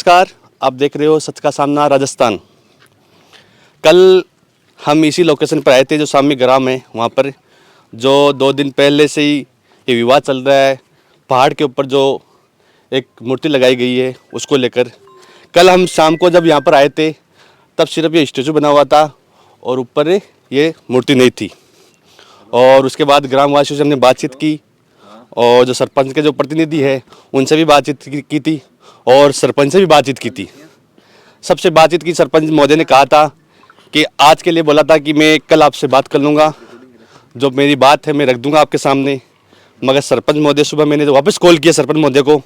नमस्कार, आप देख रहे हो सच का सामना राजस्थान। कल हम इसी लोकेशन पर आए थे जो सामी ग्राम है, वहाँ पर जो 2 दिन पहले से ही ये विवाद चल रहा है। पहाड़ के ऊपर जो एक मूर्ति लगाई गई है उसको लेकर कल हम शाम को जब यहाँ पर आए थे तब सिर्फ ये स्टेचू बना हुआ था और ऊपर ये मूर्ति नहीं थी। और उसके बाद ग्रामवासियों से हमने बातचीत की और जो सरपंच के जो प्रतिनिधि है उनसे भी बातचीत की थी और सरपंच से भी बातचीत की थी। सबसे बातचीत की सरपंच महोदय ने कहा था कि आज के लिए बोला था कि मैं कल आपसे बात कर लूँगा, जो मेरी बात है मैं रख दूँगा आपके सामने। मगर सरपंच महोदय सुबह मैंने तो वापस कॉल किया सरपंच महोदय को,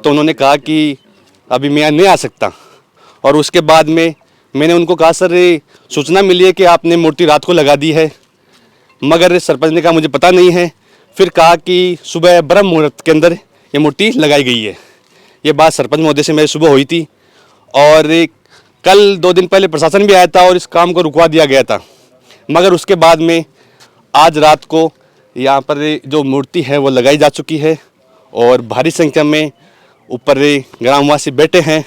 तो उन्होंने कहा कि अभी मैं यहाँ नहीं आ सकता। और उसके बाद में मैंने उनको कहा सर सूचना मिली है कि आपने मूर्ति रात को लगा दी है, मगर सरपंच ने कहा मुझे पता नहीं है। फिर कहा कि सुबह ब्रह्म मुहूर्त के अंदर ये मूर्ति लगाई गई है। ये बात सरपंच महोदय से मेरी सुबह हुई थी और कल 2 दिन पहले प्रशासन भी आया था और इस काम को रुकवा दिया गया था। मगर उसके बाद में आज रात को यहाँ पर जो मूर्ति है वो लगाई जा चुकी है और भारी संख्या में ऊपर ग्रामवासी बैठे हैं।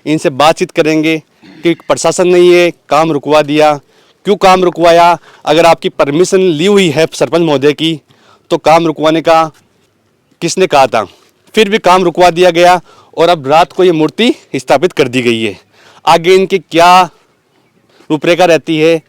इनसे बातचीत करेंगे कि प्रशासन ने ये काम रुकवा दिया, क्यों काम रुकवाया। अगर आपकी परमिशन ली हुई है सरपंच महोदय की तो काम रुकवाने का किसने कहा था। फिर भी काम रुकवा दिया गया और अब रात को ये मूर्ति स्थापित कर दी गई है। आगे इनकी क्या रूपरेखा रहती है।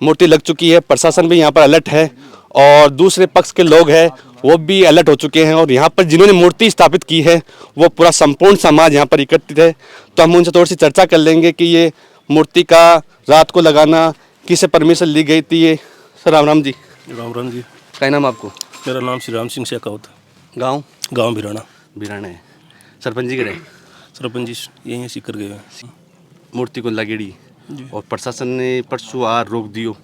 मूर्ति लग चुकी है, प्रशासन भी यहाँ पर अलर्ट है और दूसरे पक्ष के लोग हैं वो भी अलर्ट हो चुके हैं। और यहाँ पर जिन्होंने मूर्ति स्थापित की है वो पूरा संपूर्ण समाज यहाँ पर एकत्रित है। तो हम उनसे थोड़ी सी चर्चा कर लेंगे कि ये मूर्ति का रात को लगाना किसे परमिशन ली गई थी। ये सर राम राम जी। राम राम जी। क्या नाम आपको? मेरा नाम श्री राम सिंह शेखावत। गाँव भिराना। बिराना है। सरपंच जी के रहे? सरपंच जी यहीं सीकर गए हैं। मूर्ति को लगेड़ी और प्रशासन ने परसों आ रोक दियो।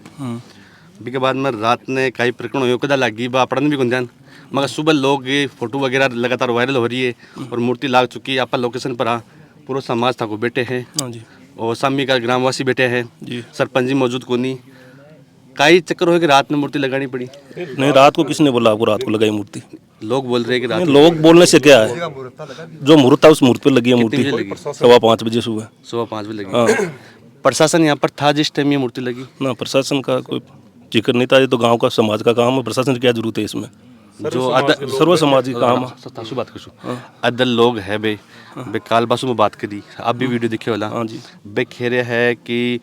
के बाद में रात ने कई प्रकरण हो कदा लगी बा पढ़ने भी गुंजान, मगर सुबह लोग ये फोटो वगैरह लगातार वायरल हो रही है और मूर्ति लाग चुकी है। आप लोकेशन पर पूरा समाज था को बैठे हैं और सामी का ग्रामवासी बैठे हैं, सरपंच जी मौजूद को नहीं। कई चक्कर हो कि रात में मूर्ति लगानी पड़ी? नहीं, रात को किसने बोला आपको रात को लगाई मूर्ति? लोग बोल रहे हैं कि रात। लोग बोलने से क्या है, जो मुहूर्त था उस मुहूर्त पे लगी है मूर्ति। 5:15 बजे सुबह। 5:15 बजे लगी। प्रशासन यहाँ पर था जिस टाइम ये मूर्ति लगी? ना, प्रशासन का कोई जिक्र नहीं था। ये तो गांव का समाज का काम है, प्रशासन की क्या जरूरत है इसमें। जो सर्व समाजी काम है। बात कर अदल लोग है बे काल बासु में बात करी, आप भी वीडियो देखे वाला। हाँ जी। बे खेरे है कि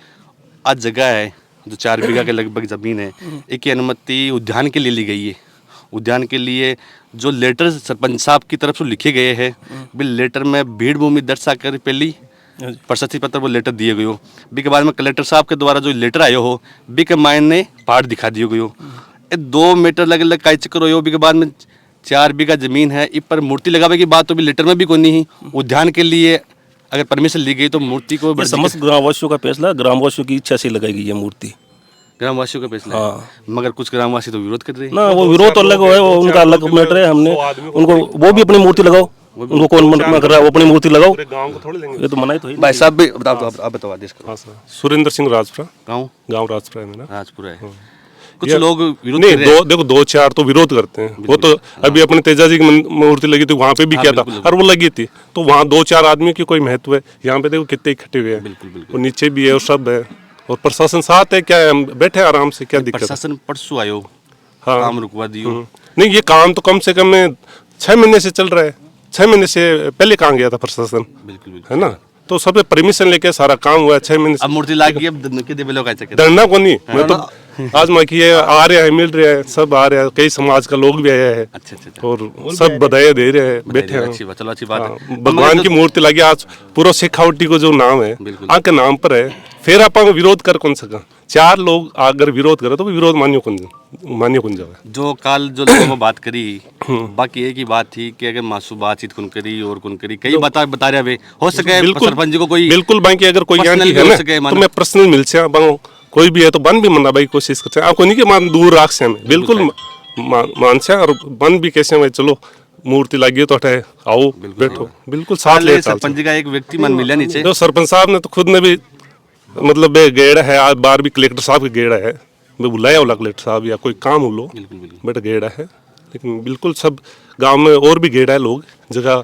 आज जगह है जो 4 बीघा के लगभग जमीन है, एक की अनुमति उद्यान के लिए ली गई है। उद्यान के लिए जो लेटर सरपंच साहब की तरफ से लिखे गए हैं, बिल लेटर में भीड़ भूमि दर्शाकर पहली प्रशस्ति पत्र वो लेटर दिए गए हो। बी के बाद में कलेक्टर साहब के द्वारा जो लेटर आयो हो बी के मायने पहाड़ दिखा दिए गए हो। 2 मीटर अलग अलग का चक्कर हो। बी के बाद में 4 बीघा जमीन है, इस पर मूर्ति लगावे की बात तो भी लेटर में भी कोई नहीं। उद्यान के लिए अगर परमिशन ली गई तो मूर्ति को समस्त ग्रामवासियों का फैसला, ग्रामवासियों की इच्छा से लगाई गई है मूर्ति। ग्रामवासियों का फैसला है। हाँ। मगर कुछ ग्रामवासी तो विरोध कर रहे हैं ना, वो विरोध तो अलग है, वो उनका अलग मैटर है। हमने उनको वो भी अपनी मूर्ति लगाओ, उनको कौन मना कर रहा है, वो अपनी मूर्ति लगाओ। गांव को थोड़ी लेंगे, ये तो मना ही तो है। भाई साहब भी आप बताओ आदेश करो। हाँ सर, सुरेंद्र सिंह राजपुरा। गाँव राजपुरा है मेरा। राजपुरा है। कुछ लोग विरोध नहीं, कर रहे हैं। देखो 2-4 तो विरोध करते हैं। वो तो अभी अपने तेजा जी की मूर्ति लगी थी वहाँ पे भी क्या था, और वो लगी थी तो वहाँ 2-4 आदमी की कोई महत्व है। यहाँ पे देखो कितने इकट्ठे हुए हैं, वो नीचे भी है और सब है और प्रशासन साथ है। क्या है, हम बैठे आराम से, क्या दिक्कत है। प्रशासन परसों आयो, हाँ, काम रुकवा दियो। नहीं, ये काम तो कम से कम 6 महीने से चल रहा है। 6 महीने से पहले कहाँ गया था प्रशासन, बिल्कुल है ना। तो सबसे परमिशन लेके सारा काम हुआ है 6 महीने से। अब मूर्ति लागी, अब डरना को नहीं। मैं तो आज माकी आ रहे हैं, मिल रहे हैं, सब आ रहे हैं, कई समाज का लोग भी आया है। अच्छा। और सब बधाई दे रहे हैं, बैठे हैं। चलो अच्छी बात है। भगवान की मूर्ति लगी आज पूरा शेखावटी को जो नाम है आपके नाम पर है, फिर आप विरोध कर कौन सका। 4 लोग अगर विरोध करे तो विरोध मान्य कौन जाए। जो काल जो लोगों में बात करी, बाकी एक ही बात थी कि अगर मासू बातचीत कौन करी और कौन करी, कई बता रहे वे हो सके सरपंच जी को कोई बिल्कुल बाकी अगर कोई यहाँ की है ना तो मैं पर्सनल मिल से कोई भी है तो बन भी मना भाई कोशिश करते हैं। आपको नहीं कि मान दूर राख से हमें बिल्कुल मान से और बन भी कैसे में चलो मूर्ति लगी तो हटे आओ बैठो, बिल्कुल साथ ले। सरपंच जी का एक व्यक्ति मन मिला नीचे, जो सरपंच साहब ने तो खुद ने भी मतलब गेड़ा है, आज बार भी कलेक्टर साहब की गेड़ा है, मैं बुलाया वाला कलेक्टर साहब या कोई काम हो लो बट गेड़ा है। लेकिन बिल्कुल सब गांव में और भी गेड़ा है लोग जगह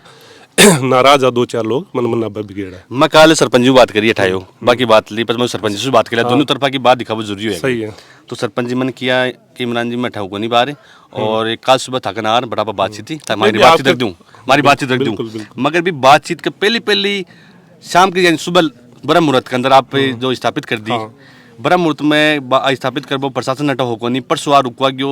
नाराज है 2-4 लोग मन मन बिगेड़ा है। मैं कल सरपंच जी बात करी ठायो बाकी बात ली पर मैं सरपंच जी से बात किया दोनों तरफा की बात दिखावा जरूरी है। सही है। तो सरपंच जी मैंने किया कि इमरान जी मैं ठाऊ को नहीं पा रहे और एक कल सुबह थकनार बड़ा बातचीत थी हमारी बातचीत रख दूँ हमारी बातचीत रख दूँ मगर भी बातचीत के पहली शाम की यानी सुबह ब्रह्म मुहूर्त के अंदर आप जो स्थापित कर दी ब्रह्म मुहूर्त में स्थापित कर वो प्रशासन नटा हो को नहीं पर सुहा रुकवा गयो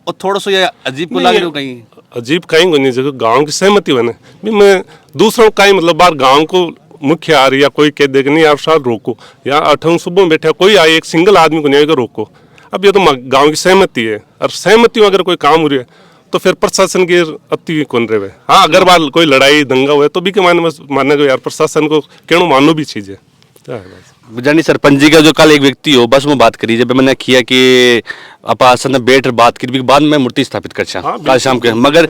और थोड़ा सा ये अजीब को लग रहा कहीं अजीब कहीं को नहीं जगह गांव की सहमति बने भी मैं दूसरों का ही मतलब बाहर गांव को मुख्य आ रही या कोई कह दे कि नहीं आप साथ रोको या 8 सुबह में बैठे कोई आए एक सिंगल आदमी को नहीं आएगा रोको। अब ये तो गांव की सहमति है और सहमति में अगर कोई काम हो रही है तो फिर प्रशासन की अति कौन रहे। हाँ अगर बार कोई लड़ाई दंगा हुआ तो भी के मानने को यार प्रशासन को कहना मानो भी चीज है। जानी सरपंच जी का जो कल एक व्यक्ति हो बस मैं बात करी जब मैंने किया कि आप आसन में बैठ बात की बाद में मूर्ति स्थापित कर कल शाम के मगर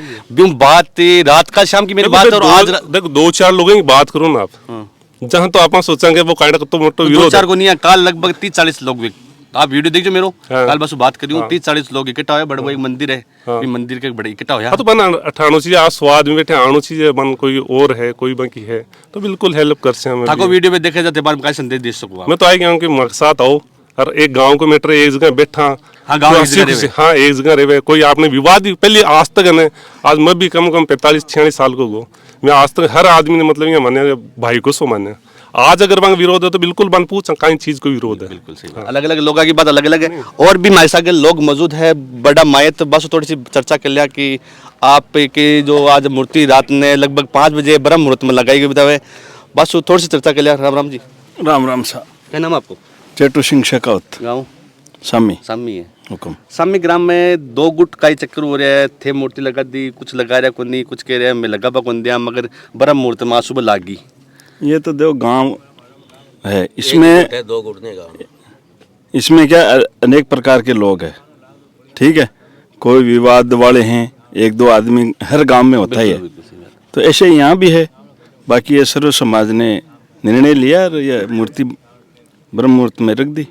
बात रात का शाम की मेरी बात और आज देखो 2-4 लोगों की बात करो ना आप जहाँ तो आप सोचेंगे वो कायदा तो मोटो विरोध 2-4 को नहीं है कल लगभग 30-40 लोग आप वीडियो देखो मेरो कल बस बात करी 30-40 लोग इकट्ठा हुए बड़ा एक मंदिर है मंदिर के बड़े इकट्ठा हुआ तो बन अठानो चीज आज स्वाद में बैठे आनो चीज बन कोई और है कोई बाकी है तो बिल्कुल हेल्प कर से हमें ठाको वीडियो में देखे जाते बार का संदेश दे सकूं मैं तो आई गया कि मकसद आओ और एक गांव को मेटर एक जगह बैठा हाँ गांव एक जगह रहे हाँ एक जगह रहे कोई आपने विवाद पहले आज तक है आज मैं भी कम 45-46 साल को गो मैं आज तक हर आदमी ने मतलब ये माने भाई को सो माने आज अगर वहाँ विरोध है तो बिल्कुल बन पूछ कहीं चीज को विरोध है बिल्कुल सही अलग अलग लोगों की बात अलग अलग है और भी हमारे साथ लोग मौजूद है बड़ा मायत बस थोड़ी सी चर्चा कर लिया कि आप की जो आज मूर्ति रात ने लगभग 5 बजे ब्रह्म मुहूर्त में लगाई गई बतावे बस थोड़ी सी चर्चा कर लिया। राम राम जी। राम राम साहब। क्या नाम आपको? चेटू सिंह शेखावत गाँव सामी सामी है हुक्म। सामी ग्राम में 2 गुट का ही चक्कर हो रहा है थे मूर्ति लगा दी कुछ लगा रहा को नहीं कुछ कह रहे हैं मैं लगा कौन दिया मगर ब्रह्म मुहूर्त में सुबह लागी ये तो देखो गांव है इसमें 2 गुटने गाँव इसमें क्या अनेक प्रकार के लोग हैं ठीक है कोई विवाद वाले हैं 1-2 आदमी हर गांव में होता ही है तो ऐसे यहाँ भी है बाकी ये सर्व समाज ने निर्णय लिया और ये मूर्ति ब्रह्म मुहूर्त में रख दी।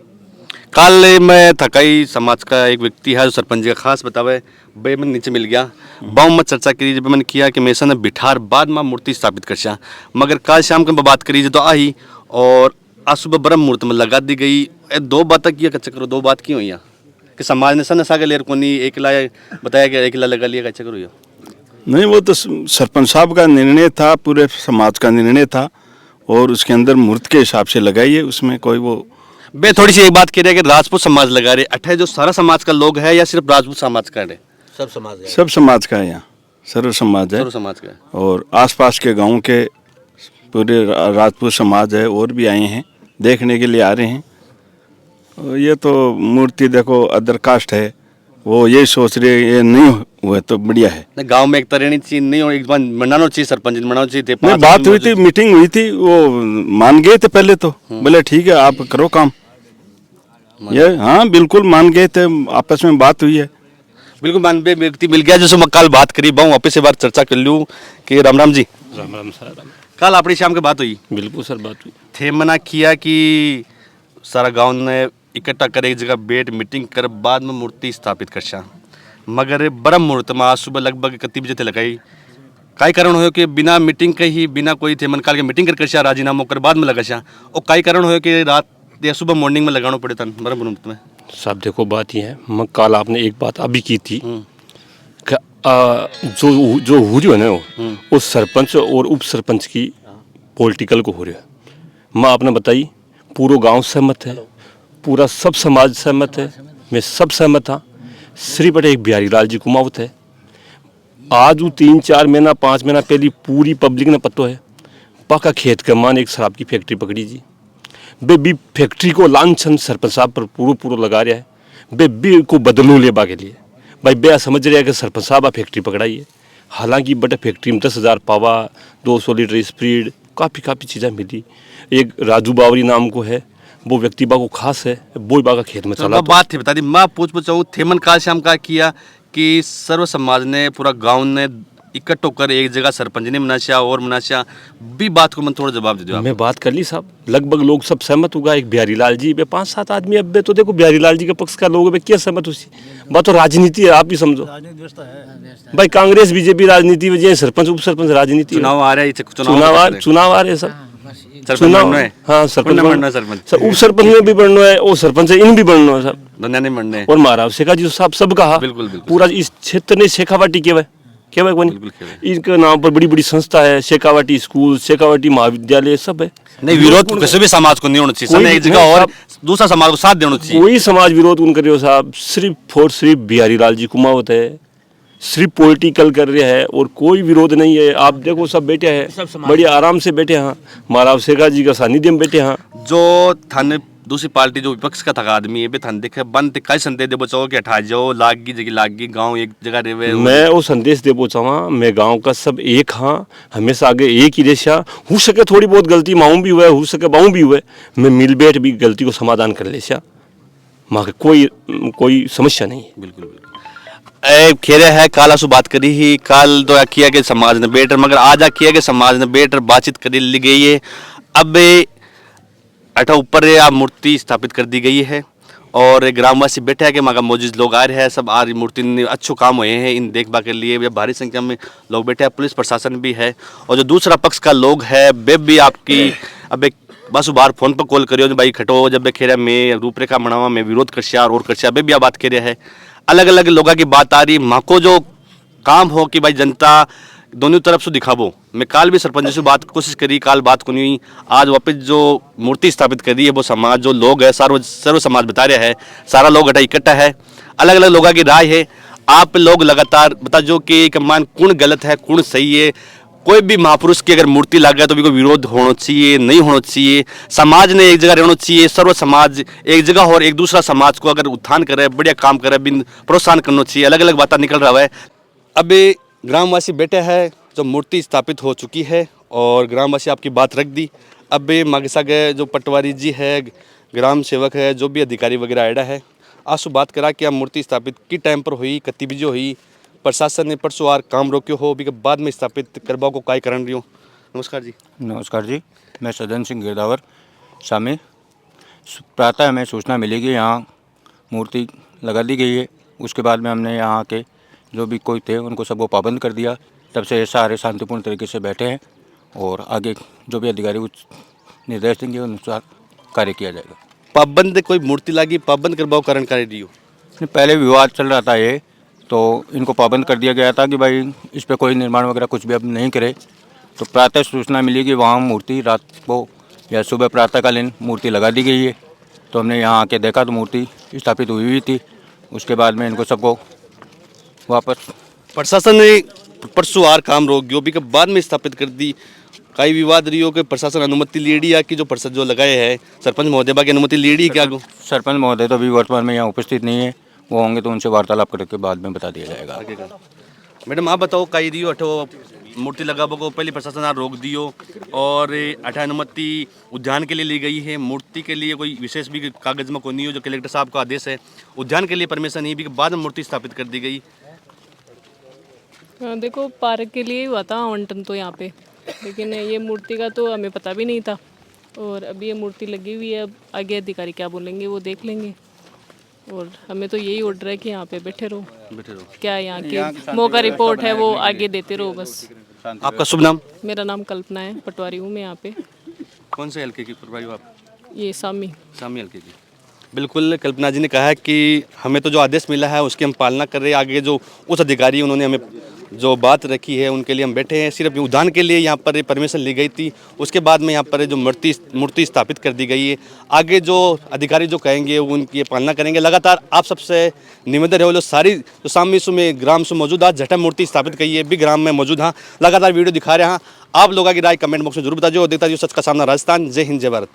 कल मैं थकाई समाज का एक व्यक्ति है जो सरपंच का खास बतावे भाई मैं नीचे मिल गया बाऊ में चर्चा करी जब मैंने किया कि मैं ने बिठार बाद में मूर्ति स्थापित कर मगर कल शाम को बात करी तो आई और आज सुबह ब्रह्म मुहूर्त में लगा दी गई 2 बातें किया कच्चा करो 2 बात की हुई कि समाज ने सन के लेर को नहीं एक बताया कि एक लगा लिया कच्चा करो नहीं वो तो सरपंच साहब का निर्णय था पूरे समाज का निर्णय था और उसके अंदर मूर्त के हिसाब से लगाइए उसमें कोई वो बे थोड़ी सी एक बात कह रहे हैं कि राजपूत समाज लगा रहे अठे जो सारा समाज का लोग है या सिर्फ राजपूत समाज का है? सब समाज का है यहाँ सर्व समाज है सर्व समाज का और आसपास के गांव के पूरे राजपूत समाज है और भी आए हैं देखने के लिए आ रहे हैं। और ये तो मूर्ति देखो अदर कास्ट है वो यही सोच रहे ये नहीं हुआ तो बढ़िया है गांव में एक तरह चीज नहीं हो एक बार मनाना चाहिए सरपंच मनाना चाहिए नहीं बात हुई थी मीटिंग हुई थी वो मान गए थे पहले तो बोले ठीक है आप करो काम ये हाँ बिल्कुल मान गए थे आपस में बात हुई है बिल्कुल मान पे व्यक्ति मिल गया जैसे मैं कल बात करी बाहू वापस से बार चर्चा कर लूँ कि राम राम जी। राम राम सर। कल अपनी शाम की बात हुई बिल्कुल सर बात हुई थे मना किया कि सारा गांव ने इकट्ठा कर एक जगह बैठ मीटिंग कर बाद में मूर्ति स्थापित कर मगर ब्रह्म मुहूर्त में आज सुबह लगभग 31 बजे थे लगाई काई कारण हो कि बिना मीटिंग के ही बिना कोई थे मन काल के मीटिंग कर राजीनामा कर बाद में लगा और काई कारण हो कि रात या सुबह मॉर्निंग में लगाना पड़े था ब्रह्म मुहूर्त में। साहब देखो बात ये है मैं कल आपने एक बात अभी की थी कि जो हो रही है ना वो सरपंच और उप सरपंच की पॉलिटिकल को हो रही है। मैं आपने बताई पूरा गांव सहमत है पूरा सब समाज सहमत है मैं सब सहमत था सिर्फ बटे एक बिहारी लाल जी कुमावत है आज वो 3-4 महीना 5 महीना पहले पूरी पब्लिक ने पतो है पाका खेत का मान एक शराब की फैक्ट्री पकड़ी जी बेबी फैक्ट्री को लांछन सरपंच साहब पर पूरा लगा रहा है बेबी को बदलू लेबा के लिए भाई बेया समझ रहा है कि सरपंच साहब फैक्ट्री पकड़ाई है हालांकि बटे फैक्ट्री में 10,000 पावा 200 लीटर स्प्रीड काफ़ी चीज़ें मिली। एक राजू बावरी नाम को है वो व्यक्ति बा को खास है वो बा का खेत में चला बात थी बता दी मैं पूछ थे मन काल शाम का किया कि सर्व समाज ने पूरा गांव ने इकट्ठो कर एक जगह सरपंच ने मनाशा और मनाशा भी बात को मन थोड़ा जवाब दे दो आप। मैं बात कर ली साहब, लगभग लोग सब सहमत होगा। एक बिहारी लाल जी पे 5-7 आदमी, अब तो देखो बिहारी लाल जी के पक्ष का लोग क्या सहमत उसी बात। तो राजनीति है, आप ही समझो भाई। कांग्रेस बीजेपी राजनीति वजह, सरपंच उप सरपंच राजनीति, चुनाव आ रहे हैं, चुनाव आ रहे हैं सब चुनाव। हाँ सरपंच सरपंच उप सरपंच में भी बढ़ना है और सरपंच इन भी बढ़ना है सब, दुनिया नहीं बढ़ने। और महाराज शेखा जी साहब सब कहा, बिल्कुल, बिल्कुल। पूरा इस क्षेत्र ने शेखावाटी केवल कौन, इनके नाम पर बड़ी बड़ी संस्था है, शेखावाटी स्कूल, शेखावाटी महाविद्यालय सब है। नहीं, विरोध किसी भी समाज को नहीं होना चाहिए, एक जगह और दूसरा समाज को साथ देना चाहिए। कोई समाज विरोध उन कर रहे हो साहब, सिर्फ और सिर्फ बिहारी लाल जी कुमावत है, सिर्फ पॉलिटिकल कर रहे हैं और कोई विरोध नहीं है। आप देखो सब बैठे हैं, बड़ी आराम से बैठे हैं, महाराज शेखा जी का सानिध्य में बैठे हैं। जो थाने दूसरी पार्टी जो विपक्ष का था आदमी है, थाने देखे बंद कई संदेश दे बचाओ कि हटा जाओ, लागी जगह लागी गांव एक जगह रहे। मैं वो संदेश दे पहुंचावा, मैं गांव का सब एक, हाँ हमेशा आगे एक ही रेशा। हो सके थोड़ी बहुत गलती माऊं भी हुए, हो सके बाऊं भी हुए, मैं मिल बैठ भी गलती को समाधान कर ले सा, माँ कोई समस्या नहीं है। बिल्कुल बिल्कुल। खेरे है काला सु बात करी ही काल तो किया के समाज ने बैठर, मगर आज किया के समाज ने बैठर बातचीत कर ली गई है। अब अठा ऊपर आप मूर्ति स्थापित कर दी गई है और ग्रामवासी बैठे हैं कि मगर मौजूद लोग आ रहे हैं, सब आ रही मूर्ति ने अच्छे काम हुए हैं इन देखभाल के लिए। भारी संख्या में लोग बैठे हैं, पुलिस प्रशासन भी है और जो दूसरा पक्ष का लोग है वे भी आपकी अब एक बस बार फोन पर कॉल करियो भाई खटो, जब खेरा मैं रूपरेखा बनावा मैं विरोध कर शा और कर शा वे भी आप बात कर रहे हैं। अलग अलग लोगों की बात आ रही, माँ को जो काम हो कि भाई जनता दोनों तरफ से दिखाबो। मैं काल भी सरपंच से बात कोशिश करी, काल बात को नहीं हुई। आज वापस जो मूर्ति स्थापित कर दी है वो समाज जो लोग है सर्व समाज बता रहे हैं, सारा लोग इकट्ठा है, अलग अलग लोगों की राय है। आप लोग लगातार बता जो कि मान कौन गलत है कौन सही है। कोई भी महापुरुष की अगर मूर्ति लग गया तो भी कोई विरोध होना चाहिए, नहीं होना चाहिए। समाज ने एक जगह रहना चाहिए, सर्व समाज एक जगह और एक दूसरा समाज को अगर उत्थान करे, बढ़िया काम करे, बिन प्रोत्साहन करना चाहिए। अलग अलग बातें निकल रहा है। अभी ग्रामवासी बैठे हैं, जो मूर्ति स्थापित हो चुकी है और ग्रामवासी आपकी बात रख दी। अब मागिसा गए जो पटवारी जी है, ग्राम सेवक है, जो भी अधिकारी वगैरह आया है, आंसू बात करा कि आप मूर्ति स्थापित की टाइम पर हुई, कति बजे हुई, प्रशासन ने परसों आर काम रोक्यो हो, अभी के बाद में स्थापित करवाओ को काय करण रही हो। नमस्कार जी। नमस्कार जी, मैं सदन सिंह गिरदावर शामी। प्रातः हमें सूचना मिली कि यहाँ मूर्ति लगा दी गई है। उसके बाद में हमने यहाँ के जो भी कोई थे उनको सबको पाबंद कर दिया। तब से सारे शांतिपूर्ण तरीके से बैठे हैं और आगे जो भी अधिकारी कुछ निर्देश देंगे अनुसार कार्य किया जाएगा। पाबंद कोई मूर्ति लागी पाबंद करवाओ कारण कार्य रही हो। पहले विवाद चल रहा था ये, तो इनको पाबंद कर दिया गया था कि भाई इस पर कोई निर्माण वगैरह कुछ भी अब नहीं करे। तो प्रातः सूचना मिली कि वहाँ मूर्ति रात को या सुबह प्रातःकालीन मूर्ति लगा दी गई है। तो हमने यहाँ आके देखा तो मूर्ति स्थापित हुई थी। उसके बाद में इनको सबको वापस प्रशासन ने परसों आर काम रोक गयो, भी के बाद में स्थापित कर दी। कई विवाद रही हो कि प्रशासन अनुमति लेडी या कि जो प्रशासन जो लगाए है सरपंच महोदय की अनुमति लेडी क्या? सरपंच महोदय तो अभी वर्तमान में यहाँ उपस्थित नहीं है, वो होंगे तो उनसे वार्तालाप करके बाद में बता दिया जाएगा। मैडम आप बताओ कई रही हो अठो मूर्ति लगाबो को पहले प्रशासन आर रोक दियो और अठा अनुमति उद्यान के लिए ली गई है। मूर्ति के लिए कोई विशेष भी कागज में कोई नहीं हो, जो कलेक्टर साहब का आदेश है। उद्यान के लिए परमिशन नहीं भी बाद में मूर्ति स्थापित कर दी गई। देखो पार्क के लिए ही हुआ था आवंटन तो यहाँ पे, लेकिन ये मूर्ति का तो हमें पता भी नहीं था और अभी ये मूर्ति लगी हुई है। अब आगे अधिकारी क्या बोलेंगे वो देख लेंगे और हमें तो यही ऑर्डर है कि यहाँ पे बैठे रहो, क्या यहाँ की मौका रिपोर्ट है वो आगे देते रहो बस। आपका शुभ नाम? मेरा नाम कल्पना है, पटवारी हूँ मैं यहाँ पे। कौन से हल्के की प्रभारी हो आप? ये सामी हल्के की। बिल्कुल, कल्पना जी ने कहा है कि हमें तो जो आदेश मिला है उसकी हम पालना कर रहे हैं। आगे जो उस अधिकारी उन्होंने हमें जो बात रखी है उनके लिए हम बैठे हैं। सिर्फ उद्यान के लिए यहाँ पर परमिशन ली गई थी, उसके बाद में यहाँ पर जो मूर्ति स्थापित कर दी गई है। आगे जो अधिकारी जो कहेंगे उनकी पालना करेंगे। लगातार आप सबसे निवेदन है वो सारी जो सामने में ग्राम से मौजूद आज जटा मूर्ति स्थापित की है भी ग्राम में मौजूद हाँ, लगातार वीडियो दिखा रहे हैं। आप लोगों की राय कमेंट बॉक्स में जरूर बता दो। देखता जो सच का सामना राजस्थान। जय हिंद जय भारत।